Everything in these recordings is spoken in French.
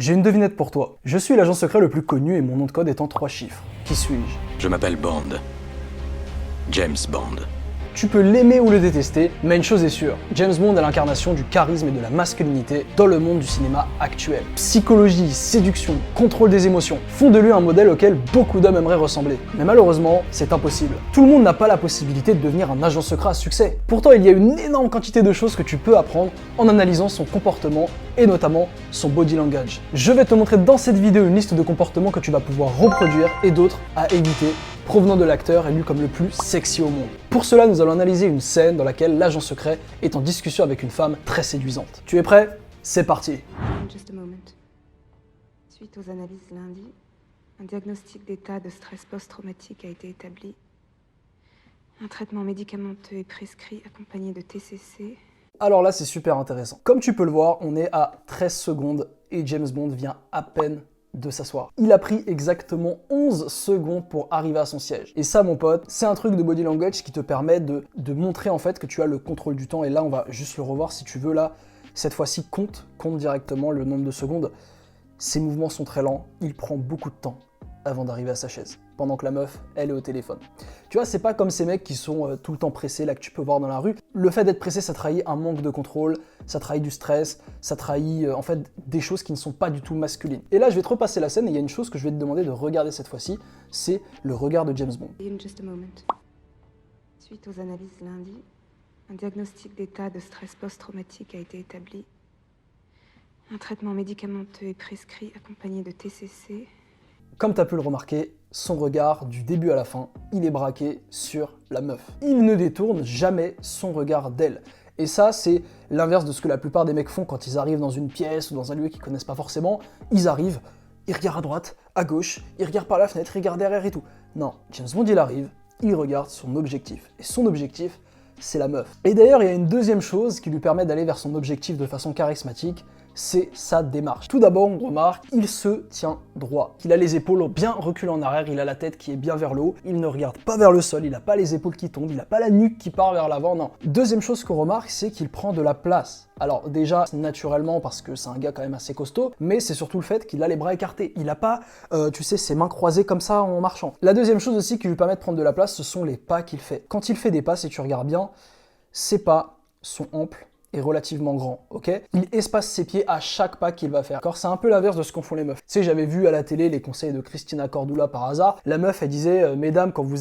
J'ai une devinette pour toi. Je suis l'agent secret le plus connu et mon nom de code étant 3 chiffres. Qui suis-je? Je m'appelle Bond. James Bond. Tu peux l'aimer ou le détester, mais une chose est sûre, James Bond est l'incarnation du charisme et de la masculinité dans le monde du cinéma actuel. Psychologie, séduction, contrôle des émotions font de lui un modèle auquel beaucoup d'hommes aimeraient ressembler. Mais malheureusement, c'est impossible. Tout le monde n'a pas la possibilité de devenir un agent secret à succès. Pourtant, il y a une énorme quantité de choses que tu peux apprendre en analysant son comportement et notamment son body language. Je vais te montrer dans cette vidéo une liste de comportements que tu vas pouvoir reproduire et d'autres à éviter provenant de l'acteur élu comme le plus sexy au monde. Pour cela, nous allons analyser une scène dans laquelle l'agent secret est en discussion avec une femme très séduisante. Tu es prêt? C'est parti. Just a moment. Suite aux analyses lundi, un diagnostic d'état de stress post-traumatique a été établi. Un traitement médicamenteux est prescrit accompagné de TCC. Alors là, c'est super intéressant. Comme tu peux le voir, on est à 13 secondes et James Bond vient à peine de s'asseoir. Il a pris exactement 11 secondes pour arriver à son siège. Et ça, mon pote, c'est un truc de body language qui te permet de montrer en fait que tu as le contrôle du temps. Et là, on va juste le revoir si tu veux. Là, cette fois-ci, compte directement le nombre de secondes. Ses mouvements sont très lents. Il prend beaucoup de temps avant d'arriver à sa chaise, pendant que la meuf, elle est au téléphone. Tu vois, c'est pas comme ces mecs qui sont tout le temps pressés, là, que tu peux voir dans la rue. Le fait d'être pressé, ça trahit un manque de contrôle, ça trahit du stress, ça trahit en fait des choses qui ne sont pas du tout masculines. Et là, je vais te repasser la scène et il y a une chose que je vais te demander de regarder cette fois-ci, c'est le regard de James Bond. In just a moment. Suite aux analyses lundi, un diagnostic d'état de stress post-traumatique a été établi. Un traitement médicamenteux est prescrit accompagné de TCC. Comme tu as pu le remarquer, son regard, du début à la fin, il est braqué sur la meuf. Il ne détourne jamais son regard d'elle. Et ça, c'est l'inverse de ce que la plupart des mecs font quand ils arrivent dans une pièce ou dans un lieu qu'ils connaissent pas forcément. Ils arrivent, ils regardent à droite, à gauche, ils regardent par la fenêtre, ils regardent derrière et tout. Non, James Bond, il arrive, il regarde son objectif. Et son objectif, c'est la meuf. Et d'ailleurs, il y a une deuxième chose qui lui permet d'aller vers son objectif de façon charismatique, c'est sa démarche. Tout d'abord, on remarque, il se tient droit. Il a les épaules bien reculées en arrière, il a la tête qui est bien vers le haut, il ne regarde pas vers le sol, il n'a pas les épaules qui tombent, il n'a pas la nuque qui part vers l'avant, non. Deuxième chose qu'on remarque, c'est qu'il prend de la place. Alors déjà, naturellement, parce que c'est un gars quand même assez costaud, mais c'est surtout le fait qu'il a les bras écartés. Il n'a pas, tu sais, ses mains croisées comme ça en marchant. La deuxième chose aussi qui lui permet de prendre de la place, ce sont les pas qu'il fait. Quand il fait des pas, si tu regardes bien, ses pas sont amples est relativement grand, ok? Il espace ses pieds à chaque pas qu'il va faire. D'accord? C'est un peu l'inverse de ce qu'en font les meufs. Tu sais, j'avais vu à la télé les conseils de Christina Cordula par hasard. La meuf, elle disait, mesdames, quand vous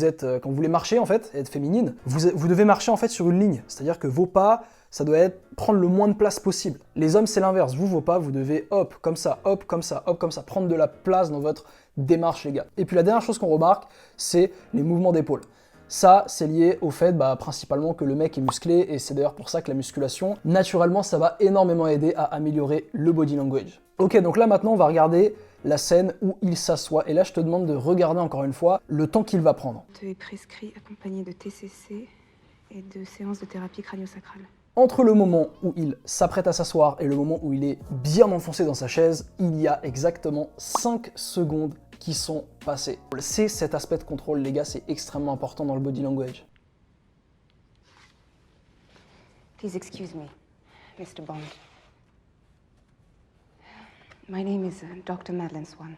voulez marcher, en fait, être féminine, vous devez marcher en fait sur une ligne. C'est-à-dire que vos pas, ça doit être prendre le moins de place possible. Les hommes, c'est l'inverse. Vos pas, vous devez hop, comme ça, hop, comme ça, hop, comme ça. Prendre de la place dans votre démarche, les gars. Et puis la dernière chose qu'on remarque, c'est les mouvements d'épaule. Ça, c'est lié au fait principalement que le mec est musclé et c'est d'ailleurs pour ça que la musculation, naturellement, ça va énormément aider à améliorer le body language. Ok, donc là maintenant, on va regarder la scène où il s'assoit et là, je te demande de regarder encore une fois le temps qu'il va prendre. Est prescrit accompagné de TCC et de séances de thérapie crânio-sacrale. Entre le moment où il s'apprête à s'asseoir et le moment où il est bien enfoncé dans sa chaise, il y a exactement 5 secondes qui sont passés. C'est cet aspect de contrôle, les gars, c'est extrêmement important dans le body language. Please excuse me, Mr. Bond. My name is Dr. Madeleine Swan.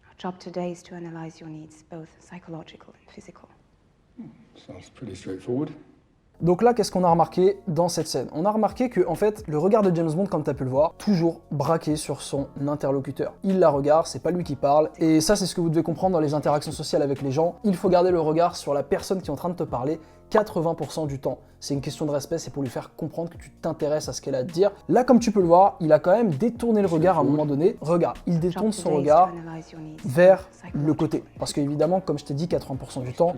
Our job today is to analyze your needs, both psychological and physical. Sounds pretty straightforward. Donc là, qu'est-ce qu'on a remarqué dans cette scène? On a remarqué que, en fait, le regard de James Bond, comme tu as pu le voir, toujours braqué sur son interlocuteur. Il la regarde, c'est pas lui qui parle, et ça, c'est ce que vous devez comprendre dans les interactions sociales avec les gens. Il faut garder le regard sur la personne qui est en train de te parler 80% du temps. C'est une question de respect, c'est pour lui faire comprendre que tu t'intéresses à ce qu'elle a à te dire. Là, comme tu peux le voir, il a quand même détourné le regard à un moment donné. Regarde, il détourne son regard vers le côté. Parce qu'évidemment, comme je t'ai dit, 80% du temps,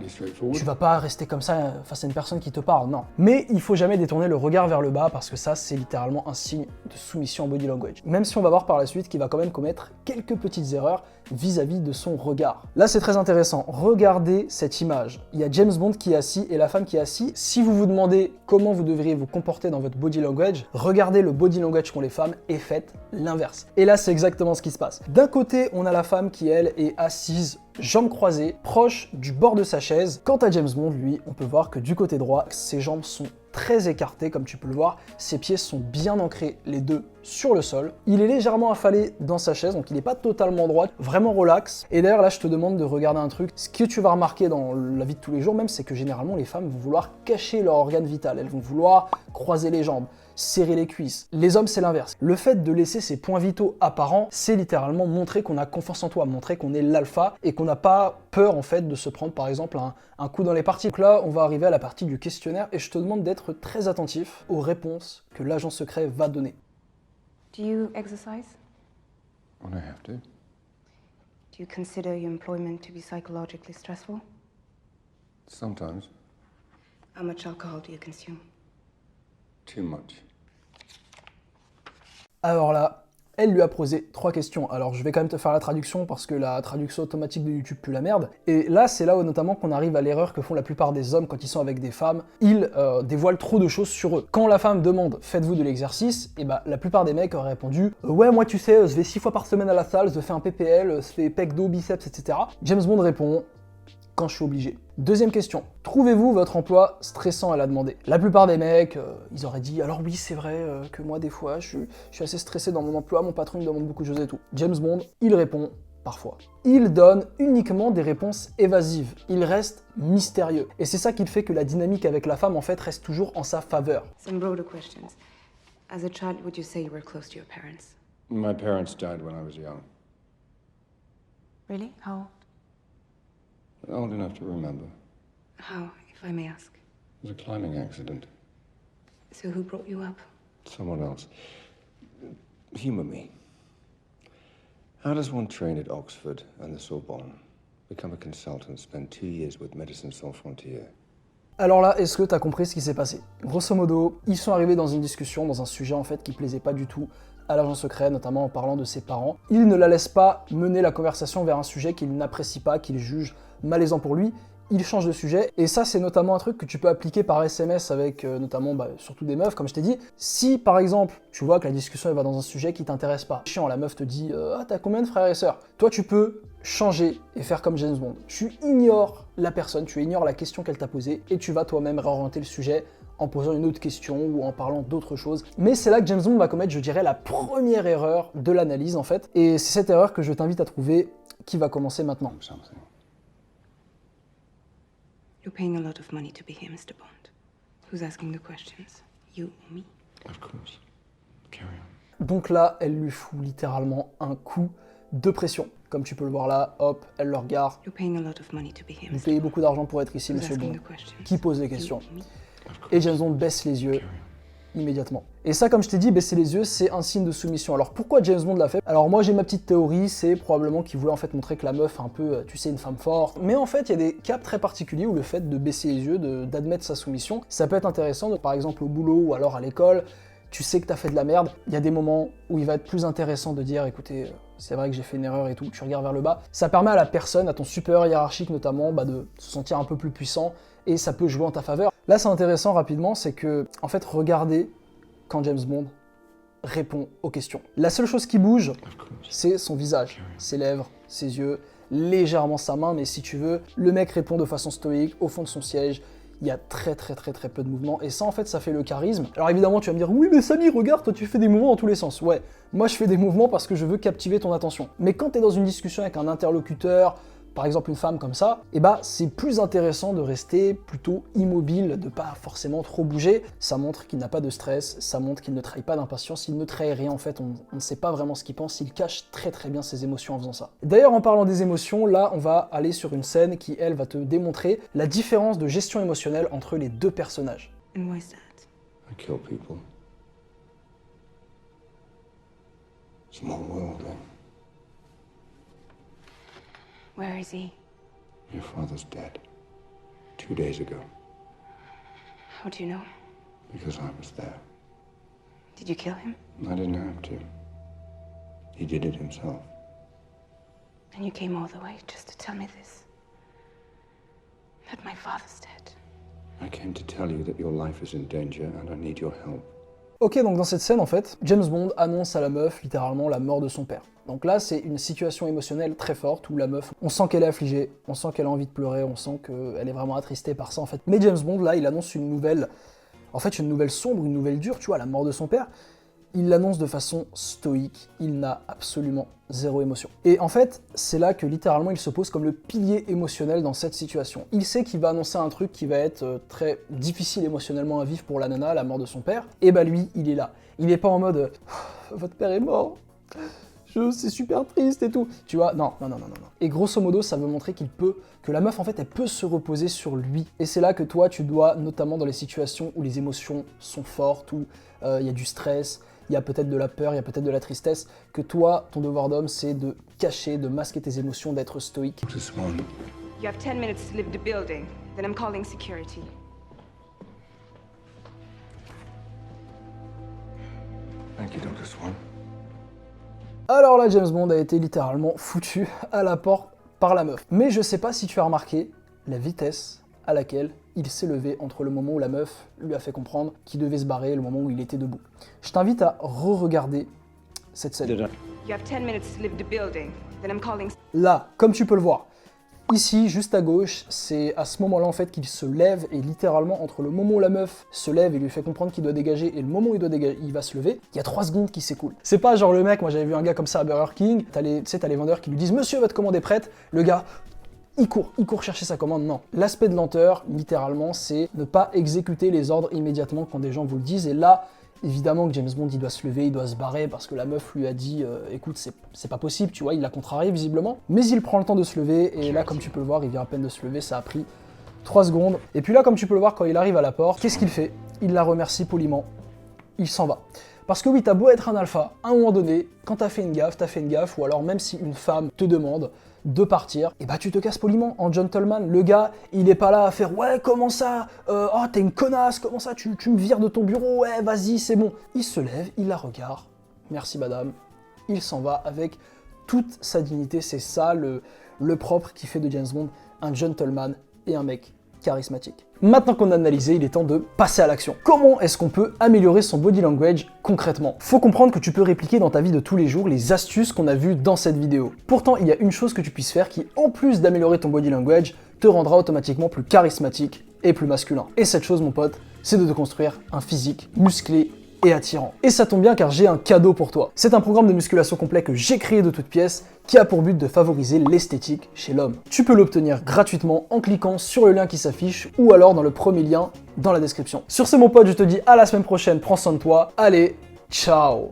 tu vas pas rester comme ça face à une personne qui te parle, non. Mais il faut jamais détourner le regard vers le bas parce que ça, c'est littéralement un signe de soumission en body language. Même si on va voir par la suite qu'il va quand même commettre quelques petites erreurs vis-à-vis de son regard. Là, c'est très intéressant. Regardez cette image. Il y a James Bond qui est assis et la femme qui est assise. Si vous vous demandez comment vous devriez vous comporter dans votre body language, regardez le body language qu'ont les femmes et faites l'inverse. Et là, c'est exactement ce qui se passe. D'un côté, on a la femme qui, elle, est assise, jambes croisées, proche du bord de sa chaise. Quant à James Bond, lui, on peut voir que du côté droit, ses jambes sont très écarté, comme tu peux le voir. Ses pieds sont bien ancrés, les deux, sur le sol. Il est légèrement affalé dans sa chaise, donc il n'est pas totalement droit, vraiment relax. Et d'ailleurs, là, je te demande de regarder un truc. Ce que tu vas remarquer dans la vie de tous les jours, même, c'est que généralement, les femmes vont vouloir cacher leur organe vital. Elles vont vouloir croiser les jambes, serrer les cuisses. Les hommes, c'est l'inverse. Le fait de laisser ses points vitaux apparents, c'est littéralement montrer qu'on a confiance en toi, montrer qu'on est l'alpha et qu'on n'a pas peur, en fait, de se prendre, par exemple, un coup dans les parties. Donc là, on va arriver à la partie du questionnaire et je te demande d'être très attentif aux réponses que l'agent secret va donner. Do you exercise? When I have to. Do you consider your employment to be psychologically stressful? Sometimes. How much alcohol do you consume? Too much. Alors là, elle lui a posé 3 questions. Alors je vais quand même te faire la traduction parce que la traduction automatique de YouTube pue la merde. Et là, c'est là où notamment qu'on arrive à l'erreur que font la plupart des hommes quand ils sont avec des femmes. Ils dévoilent trop de choses sur eux. Quand la femme demande « faites-vous de l'exercice ?» et bah la plupart des mecs auraient répondu « ouais, moi tu sais, je vais 6 fois par semaine à la salle, je fais un PPL, je fais pec dos, biceps, etc. » James Bond répond « quand je suis obligé. » Deuxième question. Trouvez-vous votre emploi stressant? Elle a demandé. La plupart des mecs, ils auraient dit « alors oui, c'est vrai que moi, des fois, je suis assez stressé dans mon emploi, mon patron me demande beaucoup de choses et tout. » James Bond, il répond « parfois. » Il donne uniquement des réponses évasives. Il reste mystérieux. Et c'est ça qui fait que la dynamique avec la femme, en fait, reste toujours en sa faveur. Some broader questions. As a child, would you say you were close to your parents? My parents died when I was young. Really? How old? Old enough to remember. How, if I may ask? It was a climbing accident. So who brought you up? Someone else. Humour me. How does one train at Oxford and the Sorbonne, become a consultant, spend 2 years with Médecins Sans Frontières? Alors là, est-ce que t'as compris ce qui s'est passé? Grosso modo, ils sont arrivés dans une discussion, dans un sujet en fait qui plaisait pas du tout à l'agent secret, notamment en parlant de ses parents. Il ne la laisse pas mener la conversation vers un sujet qu'il n'apprécie pas, qu'il juge malaisant pour lui. Il change de sujet, et ça c'est notamment un truc que tu peux appliquer par SMS avec notamment surtout des meufs, comme je t'ai dit. Si par exemple tu vois que la discussion elle va dans un sujet qui t'intéresse pas, chiant, la meuf te dit ah t'as combien de frères et sœurs? Toi tu peux changer et faire comme James Bond. Tu ignores la personne, tu ignores la question qu'elle t'a posée et tu vas toi-même réorienter le sujet en posant une autre question ou en parlant d'autre chose. Mais c'est là que James Bond va commettre, je dirais, la première erreur de l'analyse en fait, et c'est cette erreur que je t'invite à trouver qui va commencer maintenant. Something. You're paying a lot of money to be here, Mr. Bond. Who's asking the questions? You or me? Of course. Carry on. Donc là, elle lui fout littéralement un coup de pression. Comme tu peux le voir là, hop, elle le regarde. You're paying a lot of money to be here, Vous Mr. payez Bond. beaucoup d'argent pour être ici, Who's monsieur asking Bond. the questions? Qui pose des You questions? or me? Of course. Et James Bond baisse les yeux Carry on. immédiatement. Et ça, comme je t'ai dit, baisser les yeux, c'est un signe de soumission. Alors pourquoi James Bond l'a fait? Alors moi j'ai ma petite théorie, c'est probablement qu'il voulait en fait montrer que la meuf est un peu, tu sais, une femme forte. Mais en fait, il y a des cas très particuliers où le fait de baisser les yeux, d'admettre sa soumission, ça peut être intéressant. Par exemple au boulot ou alors à l'école, tu sais que t'as fait de la merde. Il y a des moments où il va être plus intéressant de dire, écoutez, c'est vrai que j'ai fait une erreur et tout, tu regardes vers le bas. Ça permet à la personne, à ton supérieur hiérarchique notamment, de se sentir un peu plus puissant et ça peut jouer en ta faveur. Là, c'est intéressant rapidement, c'est que, en fait, regardez quand James Bond répond aux questions. La seule chose qui bouge, Of course. c'est son visage, ses lèvres, ses yeux, légèrement sa main, mais si tu veux, le mec répond de façon stoïque, au fond de son siège. Il y a très peu de mouvements, et ça en fait ça fait le charisme. Alors évidemment tu vas me dire, oui mais Samy regarde, toi tu fais des mouvements dans tous les sens. Ouais, moi je fais des mouvements parce que je veux captiver ton attention. Mais quand t'es dans une discussion avec un interlocuteur, par exemple une femme comme ça, et c'est plus intéressant de rester plutôt immobile, de pas forcément trop bouger. Ça montre qu'il n'a pas de stress, ça montre qu'il ne trahit pas d'impatience, il ne trahit rien en fait, on ne sait pas vraiment ce qu'il pense, il cache très bien ses émotions en faisant ça. D'ailleurs en parlant des émotions, là on va aller sur une scène qui elle va te démontrer la différence de gestion émotionnelle entre les deux personnages. And why is that? I kill people. Small world, eh? Where is he? Your father's dead. 2 days ago. How do you know? Because I was there. Did you kill him? I didn't have to. He did it himself. And you came all the way just to tell me this? That my father's dead. I came to tell you that your life is in danger and I need your help. Ok, donc dans cette scène en fait, James Bond annonce à la meuf littéralement la mort de son père. Donc là c'est une situation émotionnelle très forte où la meuf, on sent qu'elle est affligée, on sent qu'elle a envie de pleurer, on sent qu'elle est vraiment attristée par ça en fait. Mais James Bond là il annonce une nouvelle, en fait une nouvelle sombre, une nouvelle dure, tu vois, la mort de son père, il l'annonce de façon stoïque, il n'a absolument zéro émotion. Et en fait, c'est là que littéralement il se pose comme le pilier émotionnel dans cette situation. Il sait qu'il va annoncer un truc qui va être très difficile émotionnellement à vivre pour la nana, la mort de son père, et bah lui, il est là. Il est pas en mode « votre père est mort ». C'est super triste et tout. Tu vois, non. Et grosso modo, ça veut montrer que la meuf, en fait, elle peut se reposer sur lui. Et c'est là que toi, tu dois, notamment dans les situations où les émotions sont fortes, où il y a du stress, il y a peut-être de la peur, il y a peut-être de la tristesse, que toi, ton devoir d'homme, c'est de cacher, de masquer tes émotions, d'être stoïque. You have 10 minutes to leave the building, then I'm calling security. Thank you, Dr. Swan. Alors là, James Bond a été littéralement foutu à la porte par la meuf. Mais je sais pas si tu as remarqué la vitesse à laquelle il s'est levé entre le moment où la meuf lui a fait comprendre qu'il devait se barrer et le moment où il était debout. Je t'invite à re-regarder cette scène. You have 10 minutes to leave the building, then I'm calling... Là, comme tu peux le voir, ici, juste à gauche, c'est à ce moment-là en fait qu'il se lève et littéralement entre le moment où la meuf se lève et lui fait comprendre qu'il doit dégager et le moment où il va se lever, il y a 3 secondes qui s'écoulent. C'est pas genre le mec, moi j'avais vu un gars comme ça à Burger King, t'as les vendeurs qui lui disent « Monsieur, votre commande est prête », le gars... Il court chercher sa commande, non. L'aspect de lenteur, littéralement, c'est ne pas exécuter les ordres immédiatement quand des gens vous le disent. Et là, évidemment que James Bond, il doit se lever, il doit se barrer parce que la meuf lui a dit écoute, c'est pas possible, tu vois, il l'a contrarié visiblement. Mais il prend le temps de se lever et là, comme tu peux le voir, il vient à peine de se lever, ça a pris 3 secondes. Et puis là, comme tu peux le voir, quand il arrive à la porte, qu'est-ce qu'il fait? Il la remercie poliment, il s'en va. Parce que oui, t'as beau être un alpha, à un moment donné, quand t'as fait une gaffe, ou alors même si une femme te demande de partir, et bah tu te casses poliment en gentleman. Le gars, il est pas là à faire ouais comment ça, oh t'es une connasse, comment ça tu me vires de ton bureau, ouais vas-y c'est bon. Il se lève, il la regarde, merci madame, il s'en va avec toute sa dignité. C'est ça le propre qui fait de James Bond un gentleman et un mec charismatique. Maintenant qu'on a analysé, il est temps de passer à l'action. Comment est-ce qu'on peut améliorer son body language concrètement? Faut comprendre que tu peux répliquer dans ta vie de tous les jours les astuces qu'on a vues dans cette vidéo. Pourtant, il y a une chose que tu puisses faire qui, en plus d'améliorer ton body language, te rendra automatiquement plus charismatique et plus masculin. Et cette chose, mon pote, c'est de te construire un physique musclé et attirant. Et ça tombe bien car j'ai un cadeau pour toi. C'est un programme de musculation complet que j'ai créé de toutes pièces qui a pour but de favoriser l'esthétique chez l'homme. Tu peux l'obtenir gratuitement en cliquant sur le lien qui s'affiche ou alors dans le premier lien dans la description. Sur ce mon pote, je te dis à la semaine prochaine, prends soin de toi, allez, ciao!